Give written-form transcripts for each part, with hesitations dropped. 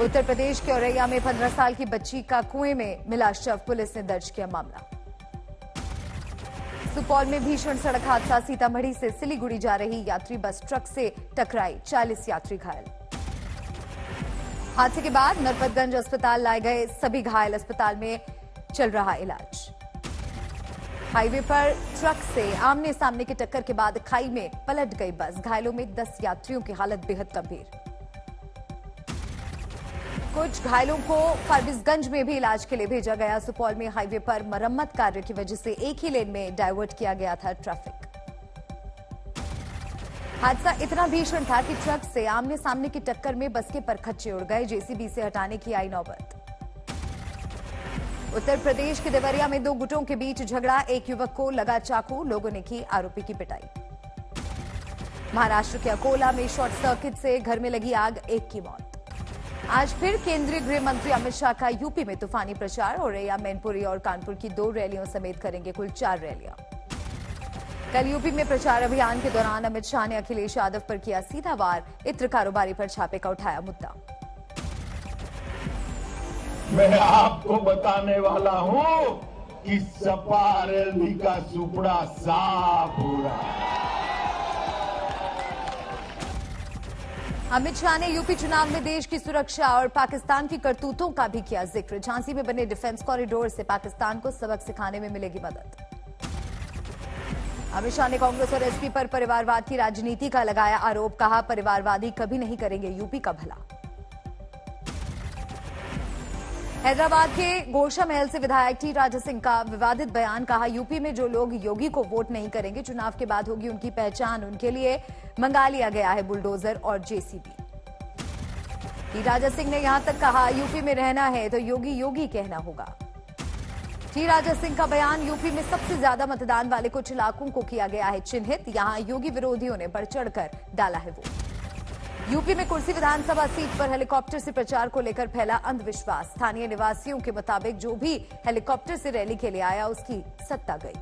उत्तर प्रदेश के औरैया में 15 साल की बच्ची का कुएं में मिला शव, पुलिस ने दर्ज किया मामला। सुपौल में भीषण सड़क हादसा, सीतामढ़ी से सिलीगुड़ी जा रही यात्री बस ट्रक से टकराई, 40 यात्री घायल। हादसे के बाद नरपतगंज अस्पताल लाए गए सभी घायल, अस्पताल में चल रहा इलाज। हाईवे पर ट्रक से आमने सामने की टक्कर के बाद खाई में पलट गई बस, घायलों में 10 यात्रियों की हालत बेहद गंभीर। कुछ घायलों को फारबिसगंज में भी इलाज के लिए भेजा गया। सुपौल में हाईवे पर मरम्मत कार्य की वजह से एक ही लेन में डायवर्ट किया गया था ट्रैफिक। हादसा इतना भीषण था कि ट्रक से आमने सामने की टक्कर में बस के परखच्चे उड़ गए, जेसीबी से हटाने की आई नौबत। उत्तर प्रदेश के देवरिया में 2 गुटों के बीच झगड़ा, एक युवक को लगा चाकू, लोगों ने की आरोपी की पिटाई। महाराष्ट्र के अकोला में शॉर्ट सर्किट से घर में लगी आग, एक की मौत। आज फिर केंद्रीय गृह मंत्री अमित शाह का यूपी में तूफानी प्रचार, औरैया, मैनपुरी और कानपुर की 2 रैलियों समेत करेंगे कुल 4 रैलियां। कल यूपी में प्रचार अभियान के दौरान अमित शाह ने अखिलेश यादव पर किया सीधा वार, इत्र कारोबारी पर छापे का उठाया मुद्दा। मैं आपको बताने वाला हूं कि सपा रैली का सुपड़ा साफ हो रहा है। अमित शाह ने यूपी चुनाव में देश की सुरक्षा और पाकिस्तान की करतूतों का भी किया जिक्र। झांसी में बने डिफेंस कॉरिडोर से पाकिस्तान को सबक सिखाने में मिलेगी मदद। अमित शाह ने कांग्रेस और एसपी पर परिवारवाद की राजनीति का लगाया आरोप, कहा परिवारवादी कभी नहीं करेंगे यूपी का भला। हैदराबाद के गोरशा महल से विधायक टी राजा सिंह का विवादित बयान, कहा यूपी में जो लोग योगी को वोट नहीं करेंगे, चुनाव के बाद होगी उनकी पहचान, उनके लिए मंगा लिया गया है बुलडोजर और जेसीबी। टी राजा सिंह ने यहां तक कहा यूपी में रहना है तो योगी योगी कहना होगा। टी राजा सिंह का बयान, यूपी में सबसे ज्यादा मतदान वाले कुछ इलाकों को किया गया है चिन्हित, यहां योगी विरोधियों ने बढ़ चढ़कर डाला है वोट। यूपी में कुर्सी विधानसभा सीट पर हेलीकॉप्टर से प्रचार को लेकर फैला अंधविश्वास, स्थानीय निवासियों के मुताबिक जो भी हेलीकॉप्टर से रैली के लिए आया उसकी सत्ता गई।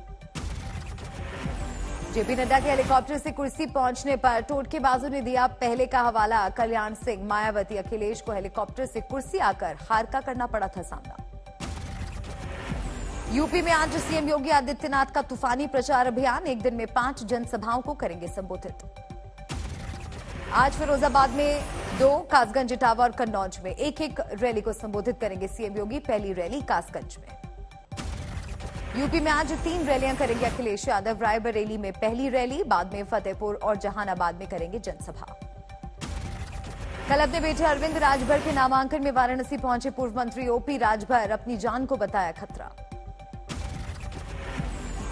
जेपी नड्डा के हेलीकॉप्टर से कुर्सी पहुंचने पर टोटकेबाजों ने दिया पहले का हवाला, कल्याण सिंह, मायावती, अखिलेश को हेलीकॉप्टर से कुर्सी आकर हार का करना पड़ा था सामना। यूपी में आज सीएम योगी आदित्यनाथ का तूफानी प्रचार अभियान, एक दिन में 5 जनसभाओं को करेंगे संबोधित। आज फिरोजाबाद में 2, कासगंज, इटावा और कन्नौज में एक रैली को संबोधित करेंगे सीएम योगी। पहली रैली कासगंज में। यूपी में आज 3 रैलियां करेंगे अखिलेश यादव, रायबरेली में पहली रैली, बाद में फतेहपुर और जहानाबाद में करेंगे जनसभा। कल अपने बेटे अरविंद राजभर के नामांकन में वाराणसी पहुंचे पूर्व मंत्री ओपी राजभर, अपनी जान को बताया खतरा।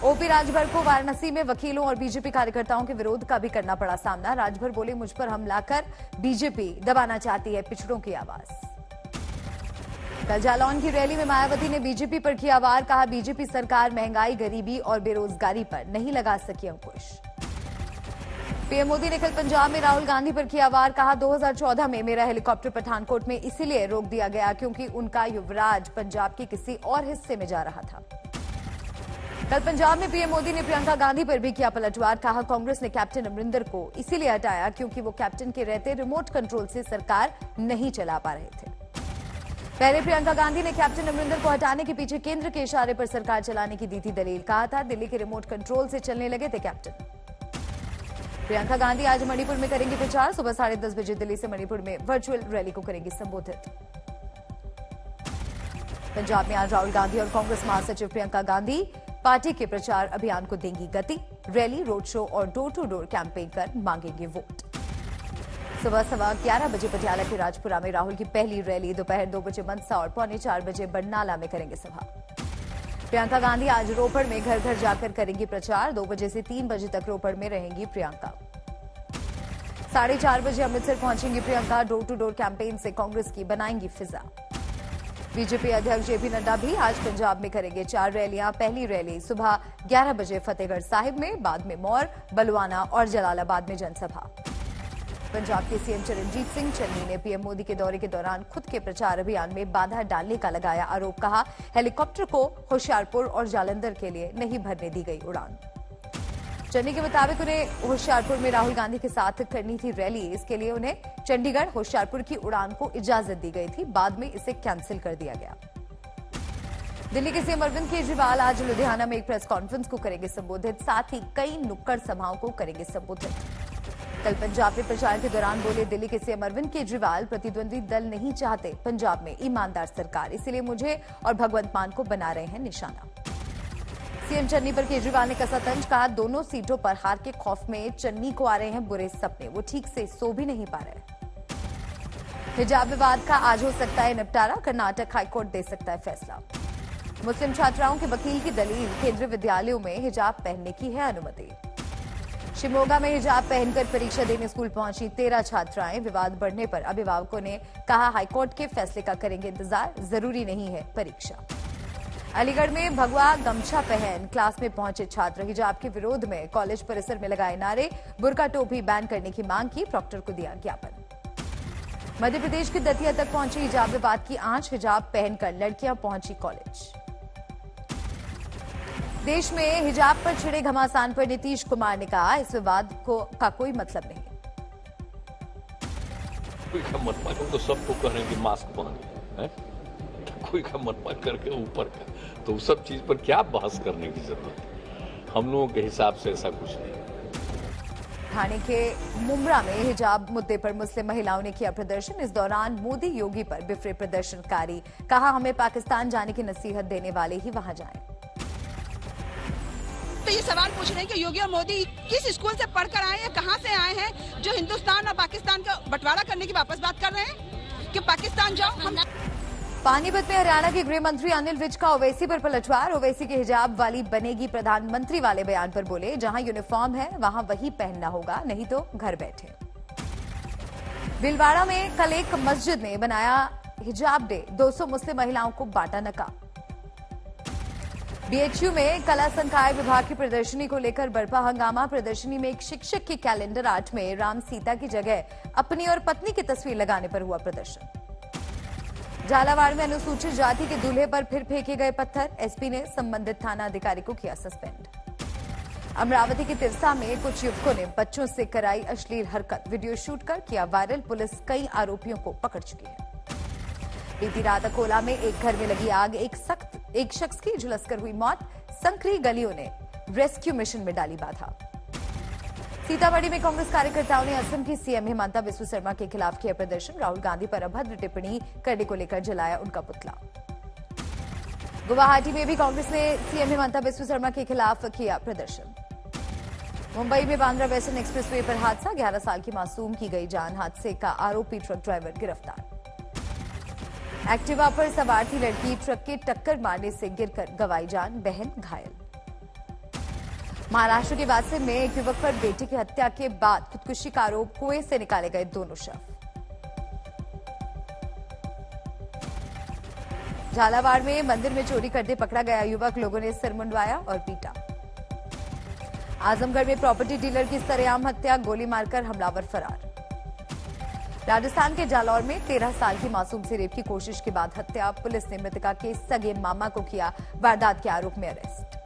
ओपी राजभर को वाराणसी में वकीलों और बीजेपी कार्यकर्ताओं के विरोध का भी करना पड़ा सामना। राजभर बोले, मुझ पर हमला कर बीजेपी दबाना चाहती है पिछड़ों की आवाज। कल जालौन की रैली में मायावती ने बीजेपी पर किया वार, कहा बीजेपी सरकार महंगाई, गरीबी और बेरोजगारी पर नहीं लगा सकी अंकुश। पीएम मोदी ने कल पंजाब में राहुल गांधी पर किया वार, कहा 2014 में मेरा हेलीकॉप्टर पठानकोट में इसीलिए रोक दिया गया क्योंकि उनका युवराज पंजाब के किसी और हिस्से में जा रहा था। कल पंजाब में पीएम मोदी ने प्रियंका गांधी पर भी किया पलटवार, कहा कांग्रेस ने कैप्टन अमरिंदर को इसीलिए हटाया क्योंकि वो कैप्टन के रहते रिमोट कंट्रोल से सरकार नहीं चला पा रहे थे। पहले प्रियंका गांधी ने कैप्टन अमरिंदर को हटाने के पीछे केंद्र के इशारे पर सरकार चलाने की दी थी दलील, कहा था दिल्ली के रिमोट कंट्रोल से चलने लगे थे कैप्टन। प्रियंका गांधी आज मणिपुर में करेंगी प्रचार, सुबह 10:30 बजे दिल्ली से मणिपुर में वर्चुअल रैली को करेंगी संबोधित। पंजाब में आज राहुल गांधी और कांग्रेस महासचिव प्रियंका गांधी पार्टी के प्रचार अभियान को देंगी गति, रैली, रोड शो और डोर टू डोर कैंपेन कर मांगेंगे वोट। सुबह 11:15 बजे पटियाला के राजपुरा में राहुल की पहली रैली, दोपहर 2 बजे मनसा और 3:45 बजे बरनाला में करेंगे सभा। प्रियंका गांधी आज रोपड़ में घर घर जाकर करेंगी प्रचार, 2 बजे से 3 बजे तक रोपड़ में रहेंगी प्रियंका। 4:30 बजे अमृतसर पहुंचेंगी Priyanka, door to door campaign से कांग्रेस की बनाएंगी फिजा। बीजेपी अध्यक्ष जेपी नड्डा भी आज पंजाब में करेंगे 4 रैलियां, पहली रैली सुबह 11 बजे फतेहगढ़ साहिब में, बाद में मौर, बलवाना और जलालाबाद में जनसभा। पंजाब के सीएम चरणजीत सिंह चन्नी ने पीएम मोदी के दौरे के दौरान खुद के प्रचार अभियान में बाधा डालने का लगाया आरोप, कहा हेलीकॉप्टर को होशियारपुर और जालंधर के लिए नहीं भरने दी गई उड़ान। चन्नी के मुताबिक उन्हें होशियारपुर में राहुल गांधी के साथ करनी थी रैली। इसके लिए उन्हें चंडीगढ़ होशियारपुर की उड़ान को इजाजत दी गई थी, बाद में इसे कैंसिल कर दिया गया। दिल्ली के सीएम अरविंद केजरीवाल आज लुधियाना में एक प्रेस कॉन्फ्रेंस को करेंगे संबोधित, साथ ही कई नुक्कड़ सभाओं को करेंगे संबोधित। कल पंजाब में प्रचार के दौरान बोले दिल्ली के सीएम अरविंद केजरीवाल, प्रतिद्वंदी दल नहीं चाहते पंजाब में ईमानदार सरकार, इसलिए मुझे और भगवंत मान को बना रहे हैं निशाना। सीएम चन्नी पर केजरीवाल ने कसा तंज, कहा दोनों सीटों पर हार के खौफ में चन्नी को आ रहे हैं बुरे सपने, वो ठीक से सो भी नहीं पा रहे। हिजाब विवाद का आज हो सकता है निपटारा, कर्नाटक हाईकोर्ट दे सकता है फैसला। मुस्लिम छात्राओं के वकील की दलील, केंद्रीय विद्यालयों में हिजाब पहनने की है अनुमति। शिमोगा में हिजाब पहनकर परीक्षा देने स्कूल पहुंची 13 छात्राएं, विवाद बढ़ने पर अभिभावकों ने कहा हाईकोर्ट के फैसले का करेंगे इंतजार, जरूरी नहीं है परीक्षा। अलीगढ़ में भगवा गमछा पहन क्लास में पहुंचे छात्र, हिजाब के विरोध में कॉलेज परिसर में लगाए नारे, बुर्का टोपी बैन करने की मांग की, प्रॉक्टर को दिया ज्ञापन। मध्य प्रदेश के दतिया तक पहुंची हिजाब विवाद की आंच, हिजाब पहनकर लड़कियां पहुंची कॉलेज। देश में हिजाब पर छिड़े घमासान पर नीतीश कुमार ने कहा इस विवाद का कोई मतलब नहीं। कोई का मत तो सबको कह रहे हैं कि मास्क पहने, कोई का मत करके ऊपर का, तो सब चीज पर क्या बहस करने की जरूरत है? हम लोगों के हिसाब से ऐसा कुछ नहीं। ठाणे के मुमरा में हिजाब मुद्दे पर मुस्लिम महिलाओं ने किया प्रदर्शन, इस दौरान मोदी योगी पर बिफरे प्रदर्शनकारी, कहा हमें पाकिस्तान जाने की नसीहत देने वाले ही वहां जाएं। तो ये सवाल पूछ रहे हैं कि योगी और मोदी किस स्कूल से पढ़कर आए हैं, कहां से आए हैं, जो हिंदुस्तान और पाकिस्तान का बंटवारा करने की वापस बात कर रहे हैं कि पाकिस्तान जाओ। हम पानीपत में हरियाणा के गृह मंत्री अनिल विज का ओवैसी पर पलटवार, ओवैसी के हिजाब वाली बनेगी प्रधानमंत्री वाले बयान पर बोले जहां यूनिफॉर्म है वहां वही पहनना होगा, नहीं तो घर बैठे। भीलवाड़ा में कल एक मस्जिद ने बनाया हिजाब डे, 200 मुस्लिम महिलाओं को बांटा नकाब। बीएचयू में कला संकाय विभाग की प्रदर्शनी को लेकर बरपा हंगामा, प्रदर्शनी में एक शिक्षक के कैलेंडर आर्ट में राम सीता की जगह अपनी और पत्नी की तस्वीर लगाने पर हुआ प्रदर्शन। झालावाड़ में अनुसूचित जाति के दूल्हे पर फिर फेंके गए पत्थर, एसपी ने संबंधित थाना अधिकारी को किया सस्पेंड। अमरावती के तिरसा में कुछ युवकों ने बच्चों से कराई अश्लील हरकत, वीडियो शूट कर किया वायरल, पुलिस कई आरोपियों को पकड़ चुकी है। बीती रात अकोला में एक घर में लगी आग, एक शख्स की झुलसकर हुई मौत, संकरी गलियों ने रेस्क्यू मिशन में डाली बाधा। सीतामढ़ी में कांग्रेस कार्यकर्ताओं ने असम की सीएम हिमंता बिस्वा शर्मा के खिलाफ किया प्रदर्शन, राहुल गांधी पर अभद्र टिप्पणी करने को लेकर जलाया उनका पुतला। गुवाहाटी में भी कांग्रेस ने सीएम हिमंता बिस्वा शर्मा के खिलाफ किया प्रदर्शन। मुंबई में बांद्रा वेस्टर्न एक्सप्रेसवे पर हादसा, 11 साल की मासूम की गई जान, हादसे का आरोपी ट्रक ड्राइवर गिरफ्तार। एक्टिवा पर सवार थी लड़की, ट्रक के टक्कर मारने से गिरकर गंवाई जान, बहन घायल। महाराष्ट्र के वासे में एक युवक पर बेटी की हत्या के बाद खुदकुशी का आरोप, कुएं से निकाले गए दोनों शव। झालावाड़ में मंदिर में चोरी करते पकड़ा गया युवक, लोगों ने सिर मुंडवाया और पीटा। आजमगढ़ में प्रॉपर्टी डीलर की सरेआम हत्या, गोली मारकर हमलावर फरार। राजस्थान के जालौर में 13 साल की मासूम से रेप की कोशिश के बाद हत्या, पुलिस ने मृतका के सगे मामा को किया वारदात के आरोप में अरेस्ट।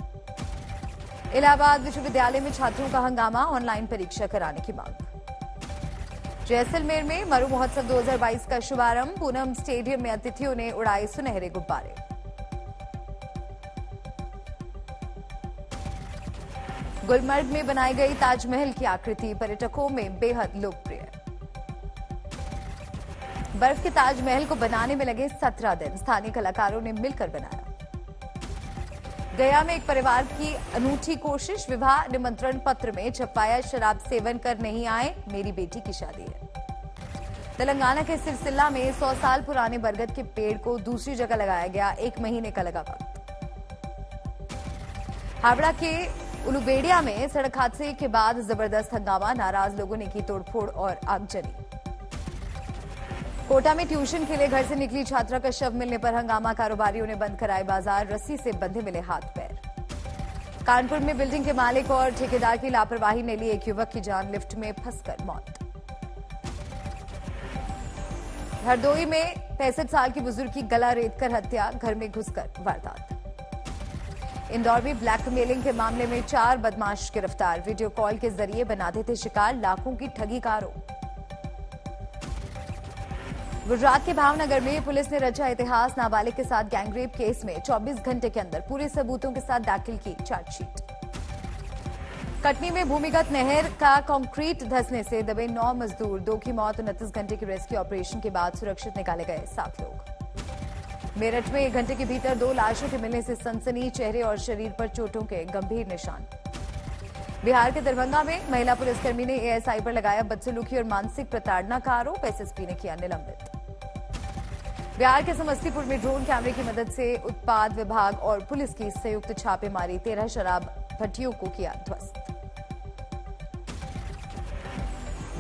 इलाहाबाद विश्वविद्यालय में छात्रों का हंगामा, ऑनलाइन परीक्षा कराने की मांग। जैसलमेर में मरु महोत्सव 2022 का शुभारंभ, पूनम स्टेडियम में अतिथियों ने उड़ाए सुनहरे गुब्बारे। गुलमर्ग में बनाई गई ताजमहल की आकृति पर्यटकों में बेहद लोकप्रिय। बर्फ के ताजमहल को बनाने में लगे 17 दिन, स्थानीय कलाकारों ने मिलकर बनाया। गया में एक परिवार की अनूठी कोशिश, विवाह निमंत्रण पत्र में छपाया शराब सेवन कर नहीं आए, मेरी बेटी की शादी है। तेलंगाना के सिरसिल्ला में 100 साल पुराने बरगद के पेड़ को दूसरी जगह लगाया गया, 1 महीने का लगा वक्त। हावड़ा के उलुबेड़िया में सड़क हादसे के बाद जबरदस्त हंगामा, नाराज लोगों ने की तोड़फोड़ और आगजनी। कोटा में ट्यूशन के लिए घर से निकली छात्रा का शव मिलने पर हंगामा, कारोबारियों ने बंद कराए बाजार, रस्सी से बंधे मिले हाथ पैर। कानपुर में बिल्डिंग के मालिक और ठेकेदार की लापरवाही ने ली एक युवक की जान, लिफ्ट में फंसकर मौत। हरदोई में 65 साल की बुजुर्ग की गला रेतकर हत्या, घर में घुसकर वारदात। इंदौर में ब्लैकमेलिंग के मामले में 4 बदमाश गिरफ्तार। वीडियो कॉल के जरिए बनाते थे शिकार, लाखों की ठगी का आरोप। गुजरात के भावनगर में पुलिस ने रचा इतिहास। नाबालिग के साथ गैंगरेप केस में 24 घंटे के अंदर पूरे सबूतों के साथ दाखिल की चार्जशीट। कटनी में भूमिगत नहर का कंक्रीट धंसने से दबे 9 मजदूर, 2 की मौत। 29 घंटे के रेस्क्यू ऑपरेशन के बाद सुरक्षित निकाले गए 7 लोग। मेरठ में 1 घंटे के भीतर 2 लाशों के मिलने से सनसनी, चेहरे और शरीर पर चोटों के गंभीर निशान। बिहार के दरभंगा में महिला पुलिसकर्मी ने एएसआई पर लगाया बदसलूकी और मानसिक प्रताड़ना का आरोप। एसएसपी ने किया निलंबित। बिहार के समस्तीपुर में ड्रोन कैमरे की मदद से उत्पाद विभाग और पुलिस की संयुक्त छापेमारी, 13 शराब भट्टियों को किया ध्वस्त।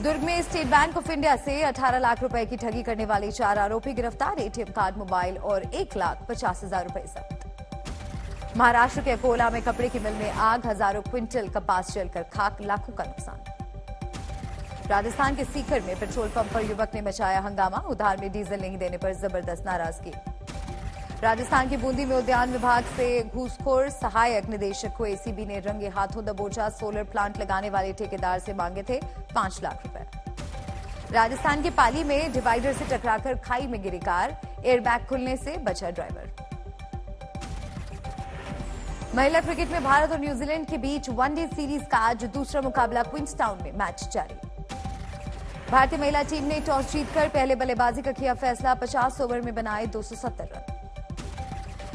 दुर्ग में स्टेट बैंक ऑफ इंडिया से 18 लाख रुपए की ठगी करने वाले 4 आरोपी गिरफ्तार। एटीएम कार्ड, मोबाइल और 1,50,000 रुपए जब्त। महाराष्ट्र के अकोला में कपड़े की मिल में आग, हजारों क्विंटल कपास जलकर खाक, लाखों का नुकसान। राजस्थान के सीकर में पेट्रोल पंप पर युवक ने मचाया हंगामा, उधार में डीजल नहीं देने पर जबरदस्त नाराजगी। राजस्थान की बूंदी में उद्यान विभाग से घूसखोर सहायक निदेशक को एसीबी ने रंगे हाथों दबोचा। सोलर प्लांट लगाने वाले ठेकेदार से मांगे थे 5 लाख रुपए। राजस्थान के पाली में डिवाइडर से टकराकर खाई में गिरी कार, एयरबैग खुलने से बचा ड्राइवर। महिला क्रिकेट में भारत और न्यूजीलैंड के बीच वनडे सीरीज का आज दूसरा मुकाबला क्वींसटाउन में मैच जारी। भारतीय महिला टीम ने टॉस जीतकर पहले बल्लेबाजी का किया फैसला। 50 ओवर में बनाए 270 रन।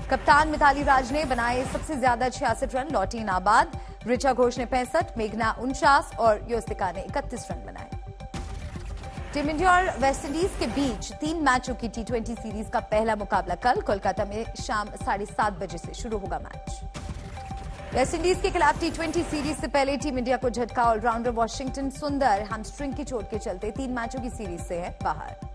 कप्तान मिताली राज ने बनाए सबसे ज्यादा 66 रन, लौटी नाबाद। ऋचा घोष ने 65, मेघना 49 और योस्तिका ने 31 रन बनाए। टीम इंडिया और वेस्टइंडीज के बीच 3 मैचों की टी20 सीरीज का पहला मुकाबला कल कोलकाता में शाम 7:30 बजे से शुरू होगा मैच। वेस्टइंडीज के खिलाफ टी20 सीरीज से पहले टीम इंडिया को झटका। ऑलराउंडर वॉशिंगटन सुंदर हैमस्ट्रिंग की चोट के चलते 3 मैचों की सीरीज से है बाहर।